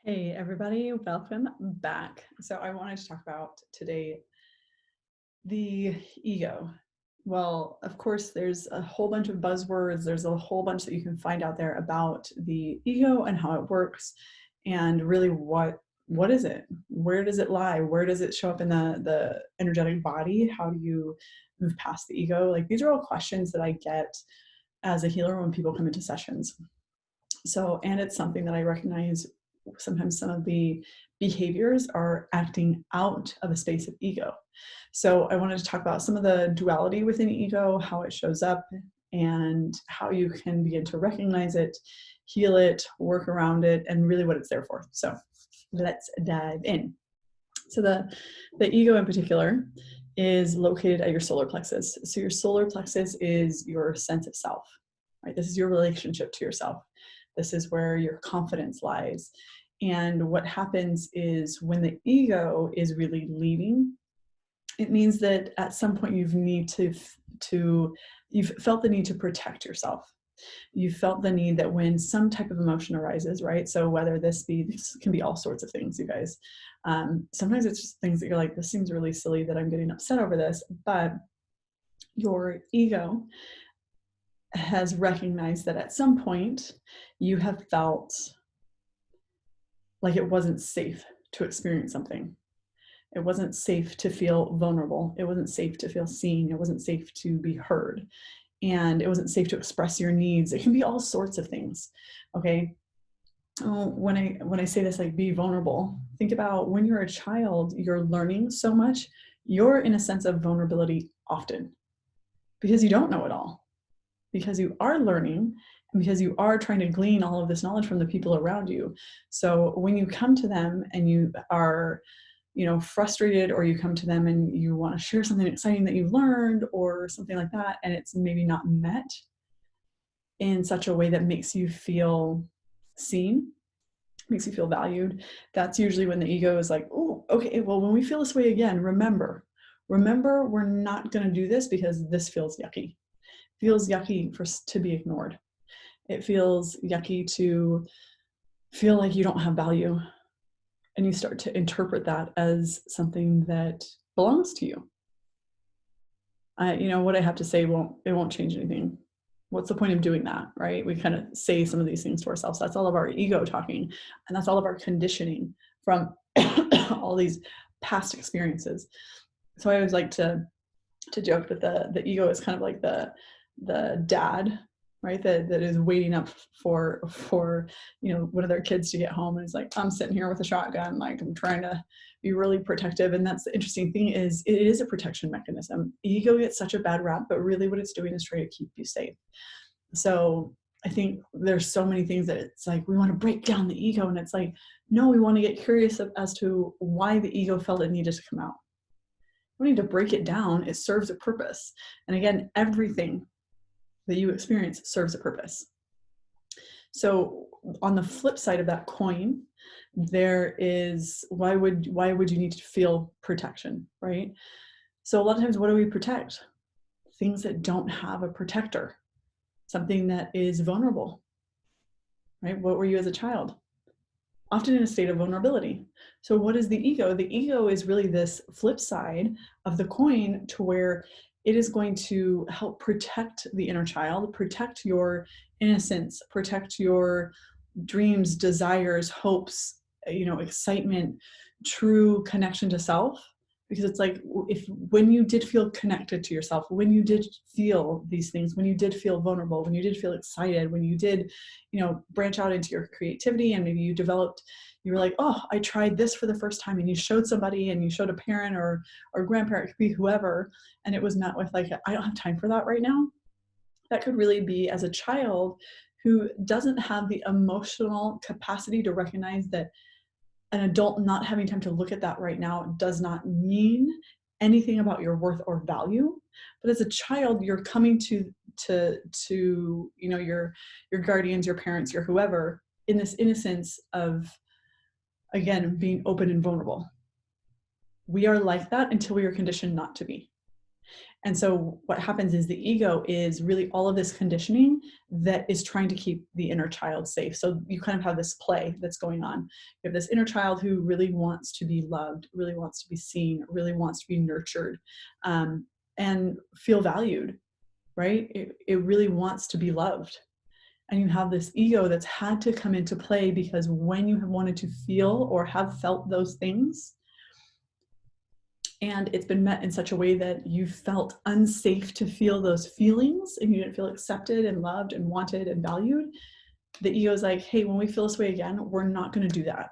Hey everybody, welcome back. So I wanted to talk about today the ego. Well, of course, there's a whole bunch of buzzwords. There's a whole bunch that you can find out there about the ego and how it works, and really what is it? Where does it lie? Where does it show up in the energetic body? How do you move past the ego? Like these are all questions that I get as a healer when people come into sessions. So, and it's something that I recognize sometimes some of the behaviors are acting out of a space of ego. So, I wanted to talk about some of the duality within ego, how it shows up, and how you can begin to recognize it, heal it, work around it, and really what it's there for. So, let's dive in. So, the ego in particular is located at your solar plexus. So, your solar plexus is your sense of self, right? This is your relationship to yourself. This is where your confidence lies. And what happens is when the ego is really leading, it means that at some point you've felt the need to protect yourself. You felt the need that when some type of emotion arises, right? So whether this can be all sorts of things, you guys. Sometimes it's just things that you're like, this seems really silly that I'm getting upset over this, but your ego has recognized that at some point you have felt like it wasn't safe to experience something. It wasn't safe to feel vulnerable. It wasn't safe to feel seen. It wasn't safe to be heard. And it wasn't safe to express your needs. It can be all sorts of things. Okay. When I say this, like be vulnerable, think about when you're a child, you're learning so much, you're in a sense of vulnerability often because you don't know it all, because you are learning and because you are trying to glean all of this knowledge from the people around you. So when you come to them and you are, frustrated, or you come to them and you want to share something exciting that you've learned or something like that, and it's maybe not met in such a way that makes you feel seen, makes you feel valued, that's usually when the ego is like, oh, okay, well, when we feel this way again, remember, we're not going to do this because this feels yucky. Feels yucky to be ignored. It feels yucky to feel like you don't have value. And you start to interpret that as something that belongs to you. What I have to say won't change anything. What's the point of doing that, right? We kind of say some of these things to ourselves. That's all of our ego talking, and that's all of our conditioning from all these past experiences. So I always like to joke that the ego is kind of like the dad, right? That is waiting up for one of their kids to get home, and it's like, I'm sitting here with a shotgun, like I'm trying to be really protective. And that's the interesting thing, is it is a protection mechanism. Ego gets such a bad rap, but really what it's doing is trying to keep you safe. So I think there's so many things that it's like we want to break down the ego, and it's like, no, we want to get curious as to why the ego felt it needed to come out. We need to break it down. It serves a purpose. And again, everything that you experience serves a purpose. So on the flip side of that coin, there is, why would you need to feel protection, right? So a lot of times, what do we protect? Things that don't have a protector, something that is vulnerable, right? What were you as a child? Often in a state of vulnerability. So what is the ego? The ego is really this flip side of the coin, to where it is going to help protect the inner child, protect your innocence, protect your dreams, desires, hopes, excitement, true connection to self. Because it's like, when you did feel connected to yourself, when you did feel these things, when you did feel vulnerable, when you did feel excited, when you did, branch out into your creativity, and maybe you were like, oh, I tried this for the first time, and you showed somebody, and you showed a parent or grandparent, it could be whoever, and it was met with like, I don't have time for that right now. That could really be as a child who doesn't have the emotional capacity to recognize that an adult not having time to look at that right now does not mean anything about your worth or value. But as a child, you're coming to your guardians, your parents, your whoever, in this innocence of, again, being open and vulnerable. We are like that until we are conditioned not to be. And so what happens is the ego is really all of this conditioning that is trying to keep the inner child safe. So you kind of have this play that's going on. You have this inner child who really wants to be loved, really wants to be seen, really wants to be nurtured, and feel valued, right? It really wants to be loved. And you have this ego that's had to come into play because when you have wanted to feel or have felt those things, and it's been met in such a way that you felt unsafe to feel those feelings and you didn't feel accepted and loved and wanted and valued, the ego is like, hey, when we feel this way again, we're not going to do that.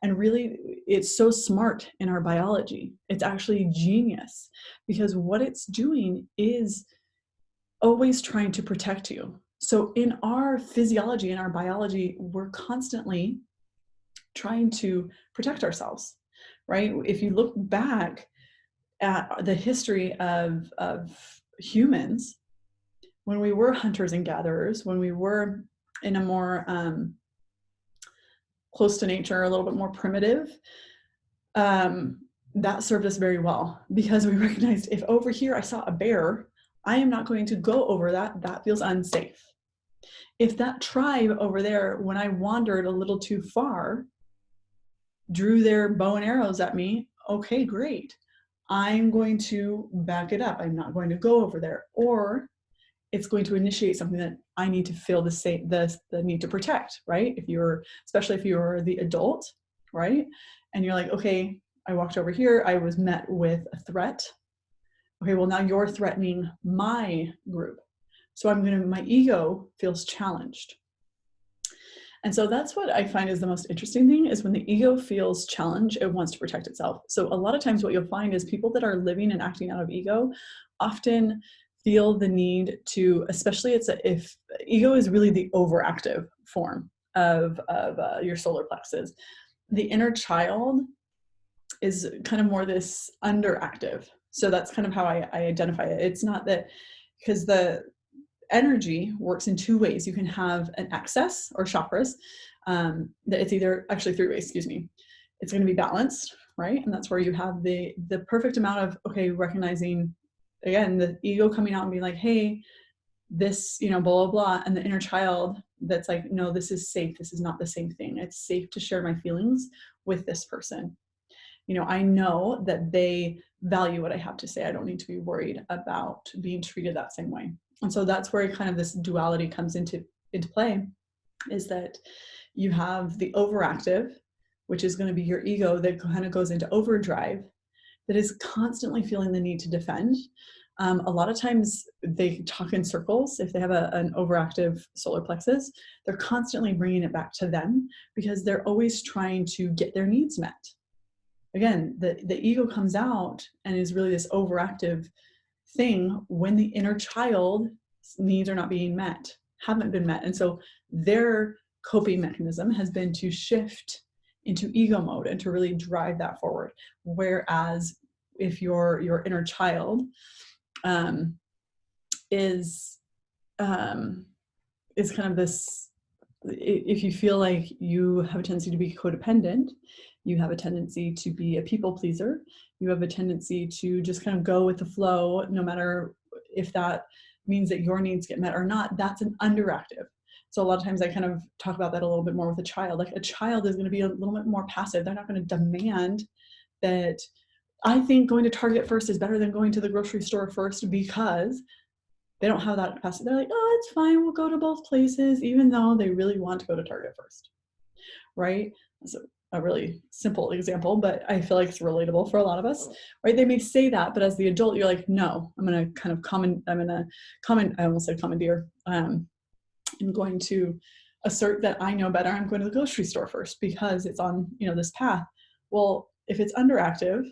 And really, it's so smart in our biology. It's actually genius, because what it's doing is always trying to protect you. So in our physiology, in our biology, we're constantly trying to protect ourselves, right? If you look back at the history of humans, when we were hunters and gatherers, when we were in a more close to nature, a little bit more primitive, that served us very well, because we recognized, if over here I saw a bear, I am not going to go over that. That feels unsafe. If that tribe over there, when I wandered a little too far, drew their bow and arrows at me, okay, great. I'm going to back it up. I'm not going to go over there. Or it's going to initiate something that I need to feel the need to protect, right? Especially if you're the adult, right? And you're like, okay, I walked over here, I was met with a threat. Okay, well, now you're threatening my group. So my ego feels challenged. And so that's what I find is the most interesting thing, is when the ego feels challenged, it wants to protect itself. So a lot of times what you'll find is people that are living and acting out of ego often feel the need to, especially if ego is really the overactive form of your solar plexus. The inner child is kind of more this underactive. So that's kind of how I identify it. It's not that, because the energy works in two ways. You can have an excess, or chakras, that it's either, actually three ways, excuse me. It's going to be balanced, right? And that's where you have the perfect amount of, okay, recognizing, again, the ego coming out and being like, hey, this, blah, blah, blah. And the inner child that's like, no, this is safe. This is not the same thing. It's safe to share my feelings with this person. I know that they value what I have to say. I don't need to be worried about being treated that same way. And so that's where kind of this duality comes into play, is that you have the overactive, which is going to be your ego that kind of goes into overdrive, that is constantly feeling the need to defend. A lot of times they talk in circles. If they have an overactive solar plexus, they're constantly bringing it back to them, because they're always trying to get their needs met. Again, the ego comes out and is really this overactive thing when the inner child's needs are not being met, haven't been met. And so their coping mechanism has been to shift into ego mode and to really drive that forward. Whereas if your inner child is kind of this, if you feel like you have a tendency to be codependent, you have a tendency to be a people pleaser, you have a tendency to just kind of go with the flow, no matter if that means that your needs get met or not, that's an underactive. So a lot of times I kind of talk about that a little bit more with a child. Like, a child is going to be a little bit more passive. They're not going to demand that, I think going to Target first is better than going to the grocery store first, because they don't have that capacity. They're like, oh, it's fine, we'll go to both places, even though they really want to go to Target first, right? That's a really simple example, but I feel like it's relatable for a lot of us, right? They may say that, but as the adult, you're like, no, I'm going to kind of I almost said commandeer. I'm going to assert that I know better. I'm going to the grocery store first because it's on, this path. Well, if it's underactive,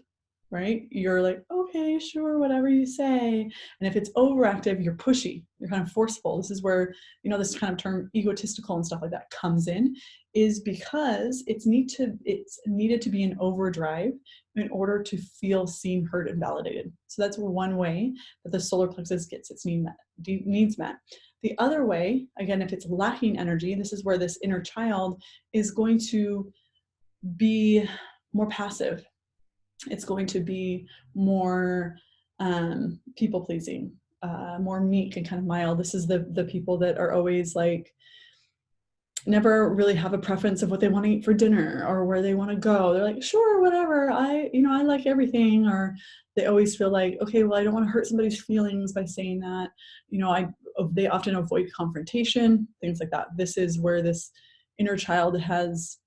right, you're like, okay, sure, whatever you say. And if it's overactive, you're pushy, you're kind of forceful. This is where, this kind of term egotistical and stuff like that comes in, is because it's needed to be in overdrive in order to feel seen, heard, and validated. So that's one way that the solar plexus gets its needs met. The other way, again, if it's lacking energy, this is where this inner child is going to be more passive. It's going to be more people pleasing, more meek and kind of mild. This is the people that are always like, never really have a preference of what they want to eat for dinner or where they want to go. They're like, sure, whatever. I like everything. Or they always feel like, okay, well, I don't want to hurt somebody's feelings by saying that. They often avoid confrontation, things like that. This is where this inner child has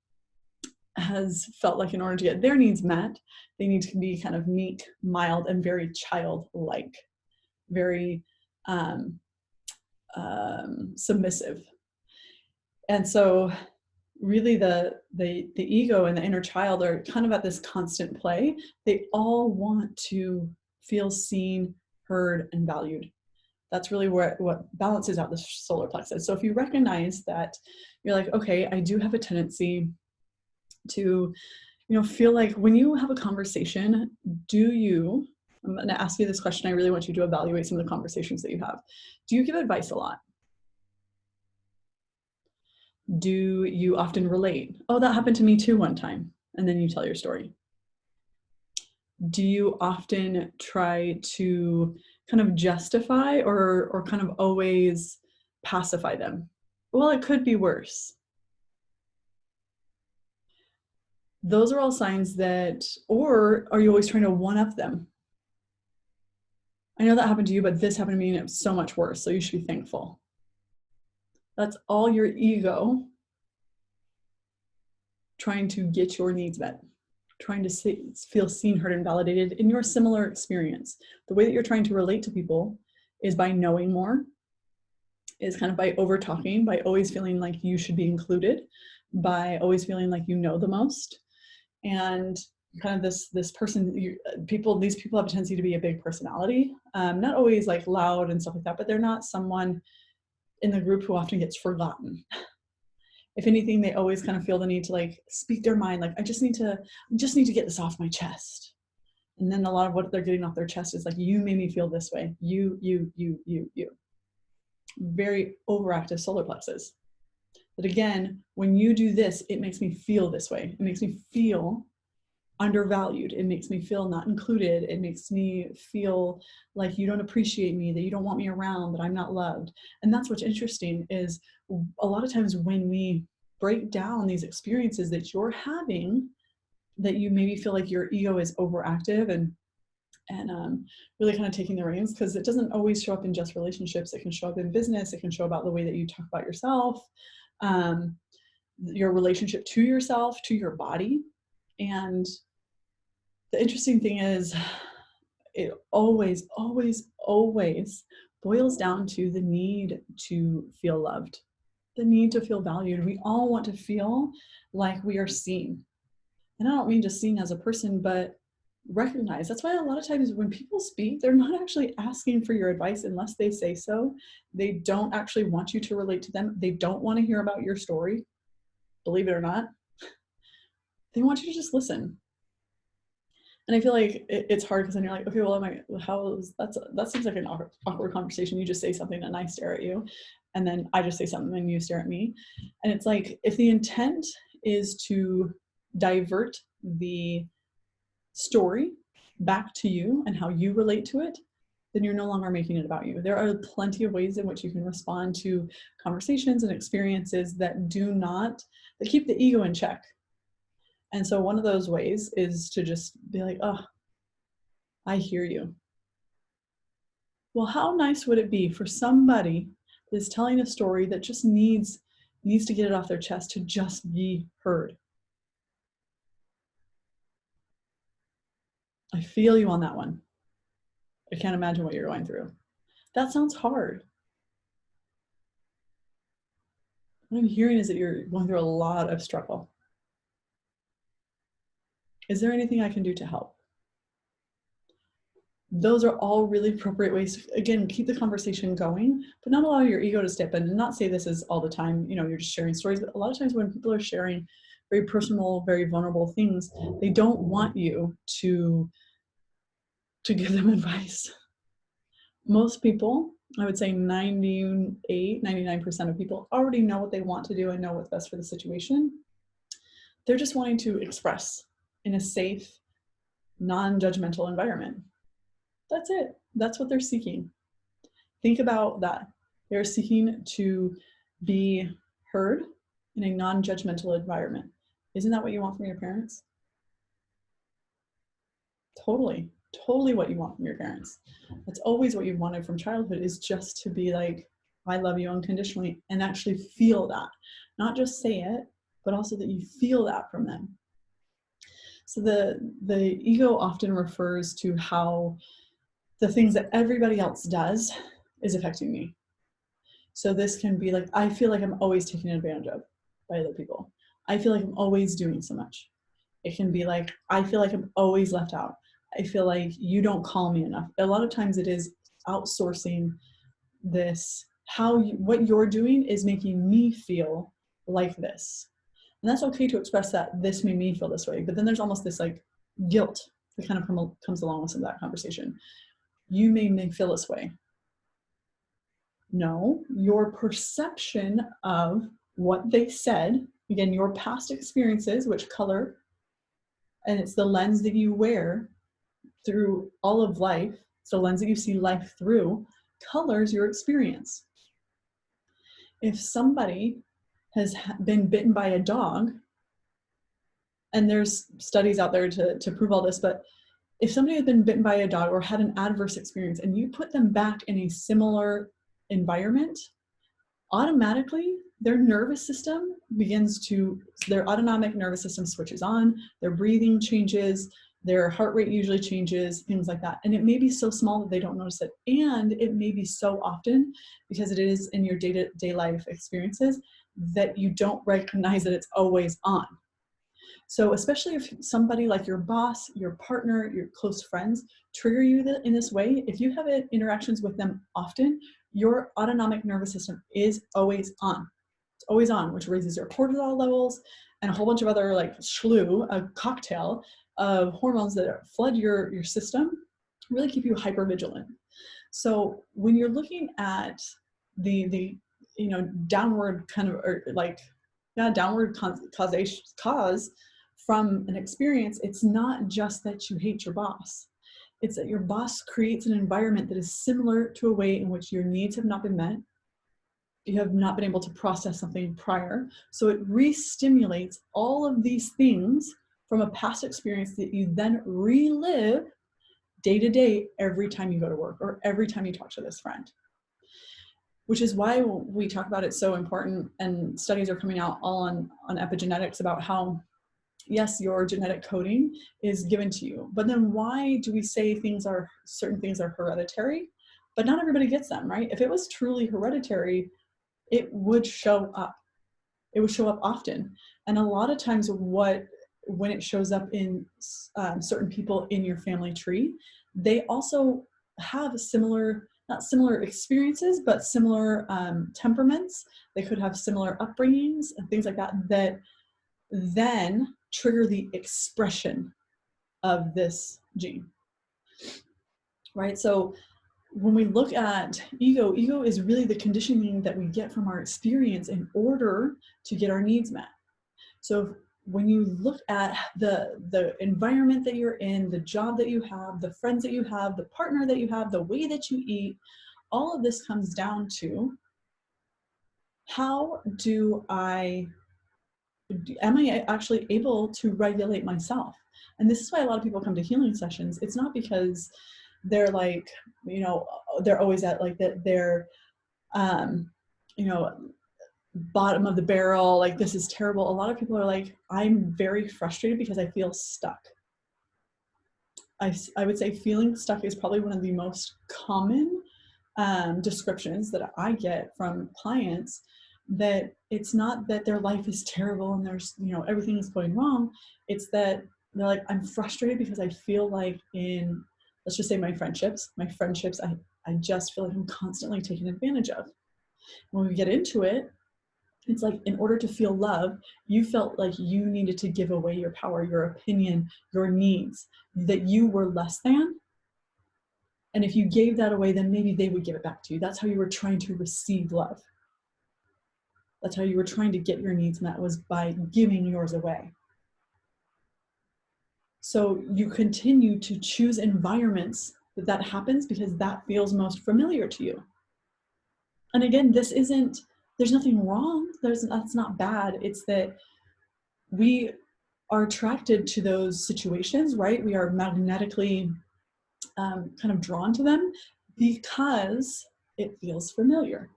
felt like in order to get their needs met, they need to be kind of meek, mild, and very childlike, very submissive. And so really the ego and the inner child are kind of at this constant play. They all want to feel seen, heard, and valued. That's really what balances out the solar plexus. So if you recognize that you're like, okay, I do have a tendency to, feel like when you have a conversation, I'm going to ask you this question. I really want you to evaluate some of the conversations that you have. Do you give advice a lot? Do you often relate? Oh, that happened to me too one time. And then you tell your story. Do you often try to kind of justify or kind of always pacify them? Well, it could be worse. Those are all signs that, or are you always trying to one-up them? I know that happened to you, but this happened to me and it was so much worse. So you should be thankful. That's all your ego trying to get your needs met, trying to feel seen, heard, and validated in your similar experience. The way that you're trying to relate to people is by knowing more, is kind of by over talking, by always feeling like you should be included, by always feeling like you know the most. And kind of this person, these people have a tendency to be a big personality, not always like loud and stuff like that, but they're not someone in the group who often gets forgotten. If anything, they always kind of feel the need to like speak their mind. Like, I just need to get this off my chest. And then a lot of what they're getting off their chest is like, you made me feel this way. You. Very overactive solar plexus. But again, when you do this, it makes me feel this way. It makes me feel undervalued. It makes me feel not included. It makes me feel like you don't appreciate me, that you don't want me around, that I'm not loved. And that's what's interesting is a lot of times when we break down these experiences that you're having, that you maybe feel like your ego is overactive and really kind of taking the reins, because it doesn't always show up in just relationships. It can show up in business. It can show about the way that you talk about yourself, your relationship to yourself, to your body. And the interesting thing is, it always, always, always boils down to the need to feel loved, the need to feel valued. We all want to feel like we are seen. And I don't mean just seen as a person, but recognize. That's why a lot of times when people speak, they're not actually asking for your advice unless they say so. They don't actually want you to relate to them. They don't want to hear about your story, believe it or not. They want you to just listen. And I feel like it's hard because then you're like, okay, well, that seems like an awkward conversation. You just say something and I stare at you. And then I just say something and you stare at me. And it's like, if the intent is to divert the story back to you and how you relate to it, then you're no longer making it about you. There are plenty of ways in which you can respond to conversations and experiences that keep the ego in check. And so one of those ways is to just be like, oh, I hear you. Well, how nice would it be for somebody that's telling a story that just needs to get it off their chest, to just be heard? I feel you on that one. I can't imagine what you're going through. That sounds hard. What I'm hearing is that you're going through a lot of struggle. Is there anything I can do to help? Those are all really appropriate ways to, again, keep the conversation going, but not allow your ego to step in. And not say this is all the time, you're just sharing stories, but a lot of times when people are sharing very personal, very vulnerable things, they don't want you to give them advice. Most people, I would say 98, 99% of people already know what they want to do and know what's best for the situation. They're just wanting to express in a safe, non-judgmental environment. That's it. That's what they're seeking. Think about that. They're seeking to be heard in a non-judgmental environment. Isn't that what you want from your parents? Totally, totally what you want from your parents. That's always what you wanted from childhood, is just to be like, I love you unconditionally, and actually feel that. Not just say it, but also that you feel that from them. So the ego often refers to how the things that everybody else does is affecting me. So this can be like, I feel like I'm always taken advantage of by other people. I feel like I'm always doing so much. It can be like, I feel like I'm always left out. I feel like you don't call me enough. A lot of times it is outsourcing this, what you're doing is making me feel like this. And that's okay to express that this made me feel this way. But then there's almost this like guilt that kind of comes along with some of that conversation. You made me feel this way. No, your perception of what they said, again, your past experiences, which color, and it's the lens that you wear through all of life, it's the lens that you see life through, colors your experience. If somebody has been bitten by a dog, and there's studies out there to prove all this, but if somebody has been bitten by a dog or had an adverse experience and you put them back in a similar environment, automatically their nervous system their autonomic nervous system switches on, their breathing changes, their heart rate usually changes, things like that. And it may be so small that they don't notice it. And it may be so often, because it is in your day-to-day life experiences, that you don't recognize that it's always on. So especially if somebody like your boss, your partner, your close friends trigger you in this way, if you have interactions with them often, your autonomic nervous system is always on. It's always on, which raises your cortisol levels and a whole bunch of other like a cocktail of hormones that flood your system, really keep you hypervigilant. So when you're looking at the downward kind of, or like, yeah, downward cause from an experience, it's not just that you hate your boss. It's that your boss creates an environment that is similar to a way in which your needs have not been met. You have not been able to process something prior. So it re-stimulates all of these things from a past experience that you then relive day to day every time you go to work or every time you talk to this friend. Which is why we talk about it so important, and studies are coming out all on epigenetics about how, yes, your genetic coding is given to you, but then why do we say certain things are hereditary, but not everybody gets them, right? If it was truly hereditary, it would show up. It would show up often. And a lot of times when it shows up in certain people in your family tree, they also have not similar experiences, but similar temperaments. They could have similar upbringings and things like that, that then trigger the expression of this gene, right? So when we look at ego is really the conditioning that we get from our experience in order to get our needs met. So when you look at the environment that you're in, the job that you have, the friends that you have, the partner that you have, the way that you eat, all of this comes down to, am I actually able to regulate myself? And this is why a lot of people come to healing sessions. It's not because they're like, they're always at like that, they're, bottom of the barrel, like this is terrible. A lot of people are like, I'm very frustrated because I feel stuck. I would say feeling stuck is probably one of the most common descriptions that I get from clients, that it's not that their life is terrible and there's, everything is going wrong. It's that they're like, I'm frustrated because I feel like let's just say my friendships, I just feel like I'm constantly taken advantage of. When we get into it, it's like, in order to feel love, you felt like you needed to give away your power, your opinion, your needs, that you were less than. And if you gave that away, then maybe they would give it back to you. That's how you were trying to receive love. That's how you were trying to get your needs met, was by giving yours away. So you continue to choose environments that that happens because that feels most familiar to you. And again, this isn't, there's nothing wrong. That's not bad. It's that we are attracted to those situations, right? We are magnetically kind of drawn to them because it feels familiar.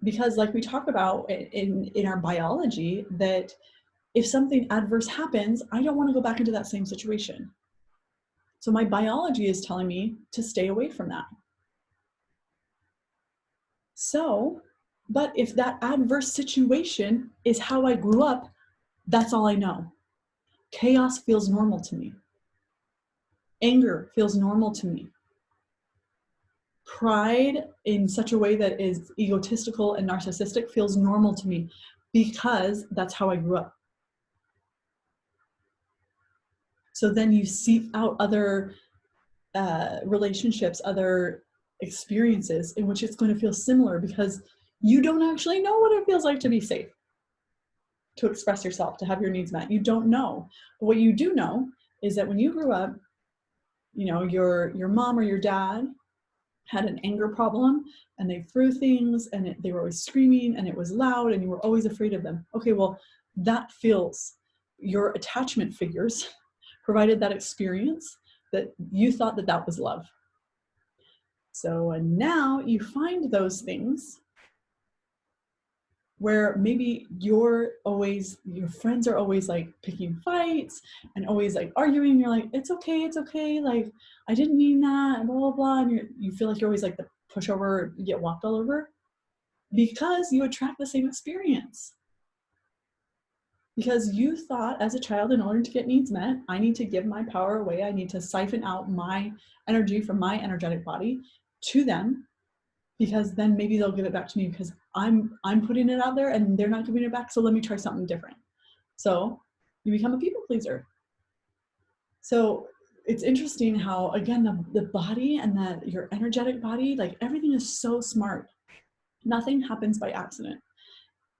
Because like we talk about in our biology, that if something adverse happens, I don't want to go back into that same situation. So my biology is telling me to stay away from that. So, but if that adverse situation is how I grew up, that's all I know. Chaos feels normal to me. Anger feels normal to me. Pride in such a way that is egotistical and narcissistic feels normal to me because that's how I grew up. So then you seek out other relationships, other experiences in which it's going to feel similar because you don't actually know what it feels like to be safe, to express yourself, to have your needs met. You don't know. But what you do know is that when you grew up, you know, your mom or your dad had an anger problem and they threw things and they were always screaming and it was loud and you were always afraid of them. Okay, well, that feels, your attachment figures provided that experience that you thought that that was love. So and now you find those things where maybe your friends are always like picking fights and always like arguing. You're like, it's okay. Like, I didn't mean that, blah, blah, blah. And you feel like you're always like the pushover, you get walked all over because you attract the same experience. Because you thought as a child, in order to get needs met, I need to give my power away. I need to siphon out my energy from my energetic body to them, because then maybe they'll give it back to me because I'm putting it out there and they're not giving it back. So let me try something different. So you become a people pleaser. So it's interesting how, again, the body and your energetic body, like everything is so smart. Nothing happens by accident.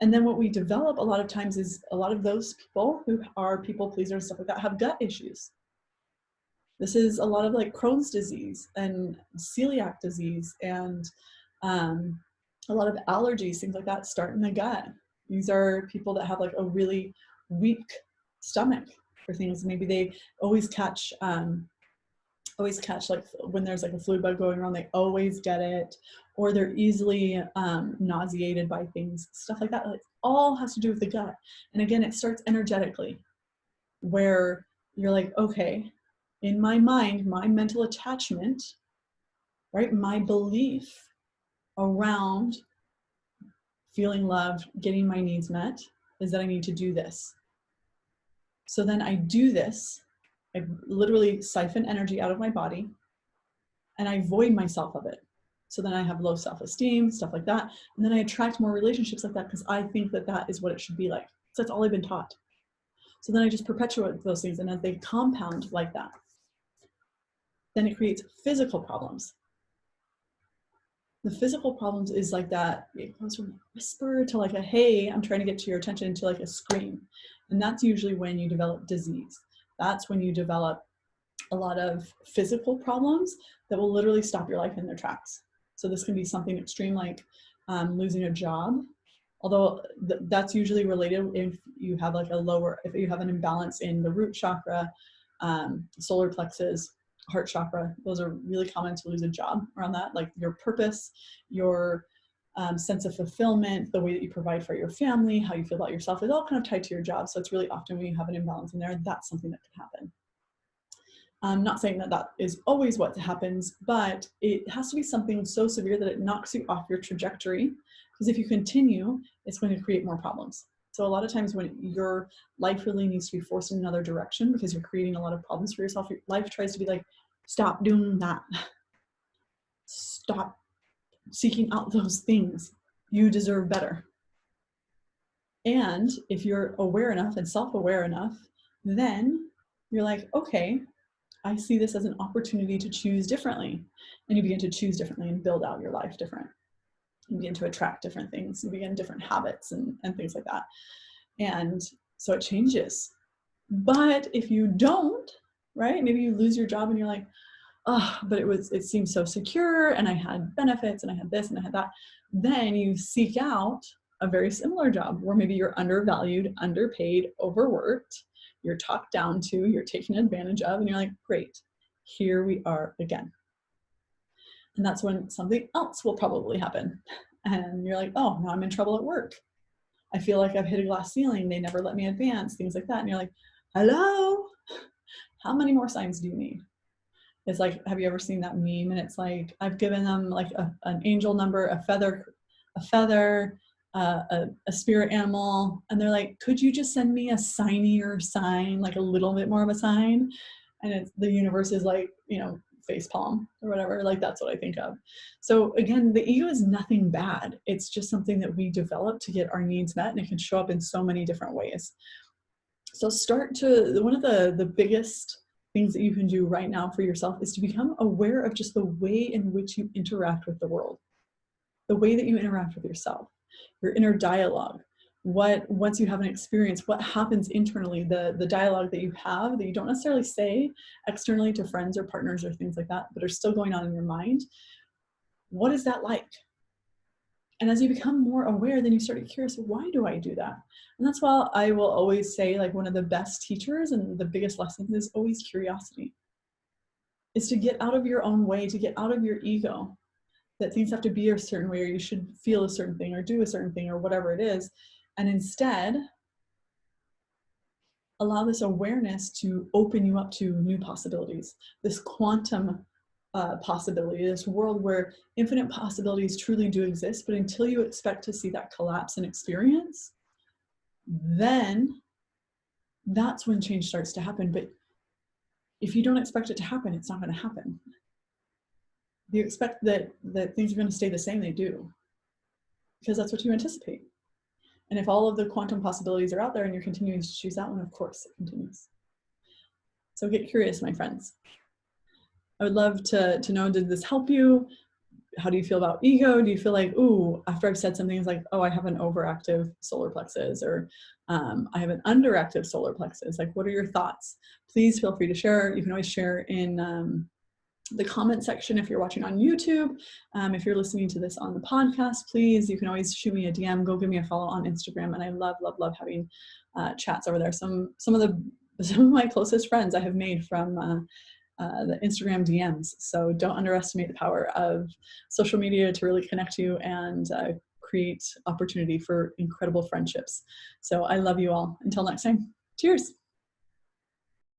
And then what we develop a lot of times is a lot of those people who are people pleasers and stuff like that have gut issues. This is a lot of like Crohn's disease and celiac disease and a lot of allergies, things like that start in the gut. These are people that have like a really weak stomach for things. Maybe they always catch like when there's like a flu bug going around, they always get it, or they're easily nauseated by things, stuff like that. It all has to do with the gut. And again, it starts energetically, where you're like, okay, in my mind, my mental attachment, right, my belief around feeling loved, getting my needs met, is that I need to do this. So then I do this. I literally siphon energy out of my body and I void myself of it. So then I have low self-esteem, stuff like that. And then I attract more relationships like that because I think that that is what it should be like. So that's all I've been taught. So then I just perpetuate those things. And as they compound like that, then it creates physical problems. The physical problems is like that. It goes from a whisper to like a, hey, I'm trying to get to your attention, to like a scream. And that's usually when you develop disease. That's when you develop a lot of physical problems that will literally stop your life in their tracks. So this can be something extreme like losing a job, although that's usually related if you have like if you have an imbalance in the root chakra, solar plexus, heart chakra. Those are really common to lose a job around that, like your purpose, your sense of fulfillment, the way that you provide for your family, how you feel about yourself is all kind of tied to your job. So it's really often when you have an imbalance in there, that's something that could happen. I'm not saying that that is always what happens, but it has to be something so severe that it knocks you off your trajectory. Because if you continue, it's going to create more problems. So a lot of times when your life really needs to be forced in another direction because you're creating a lot of problems for yourself, your life tries to be like, stop doing that. Stop seeking out those things. You deserve better. And if you're aware enough and self-aware enough, then you're like, okay, I see this as an opportunity to choose differently. And you begin to choose differently and build out your life different. You begin to attract different things. You begin different habits and things like that. And so it changes. But if you don't, right, maybe you lose your job and you're like, but it seemed so secure, and I had benefits, and I had this and I had that. Then you seek out a very similar job where maybe you're undervalued, underpaid, overworked, you're talked down to, you're taken advantage of, and you're like, great, here we are again. And that's when something else will probably happen. And you're like, oh, now I'm in trouble at work. I feel like I've hit a glass ceiling. They never let me advance, things like that. And you're like, hello, how many more signs do you need? It's like, have you ever seen that meme? And it's like, I've given them like an angel number, a feather, a spirit animal. And they're like, could you just send me a signier sign, like a little bit more of a sign? And it's, the universe is like, face palm or whatever. Like, that's what I think of. So again, the ego is nothing bad. It's just something that we develop to get our needs met. And it can show up in so many different ways. So one of the biggest things that you can do right now for yourself is to become aware of just the way in which you interact with the world, the way that you interact with yourself, your inner dialogue. Once you have an experience, what happens internally, the dialogue that you have that you don't necessarily say externally to friends or partners or things like that, but are still going on in your mind. What is that like? And as you become more aware, then you start to be curious, why do I do that? And that's why I will always say, like, one of the best teachers and the biggest lessons is always curiosity. Is to get out of your own way, to get out of your ego, that things have to be a certain way, or you should feel a certain thing or do a certain thing or whatever it is. And instead, allow this awareness to open you up to new possibilities, this quantum possibility, this world where infinite possibilities truly do exist. But until you expect to see that collapse and experience, then that's when change starts to happen. But if you don't expect it to happen, it's not going to happen. If you expect that things are going to stay the same, they do, because that's what you anticipate. And if all of the quantum possibilities are out there and you're continuing to choose that one, of course it continues. So get curious, my friends. I would love to know, did this help you? How do you feel about ego? Do you feel like, ooh, after I've said something, it's like, oh, I have an overactive solar plexus, or I have an underactive solar plexus. Like, what are your thoughts? Please feel free to share. You can always share in the comment section if you're watching on YouTube. If you're listening to this on the podcast, please, you can always shoot me a DM, go give me a follow on Instagram. And I love, love, love having chats over there. Some of my closest friends I have made from the Instagram DMs. So don't underestimate the power of social media to really connect you and create opportunity for incredible friendships. So I love you all. Until next time, cheers.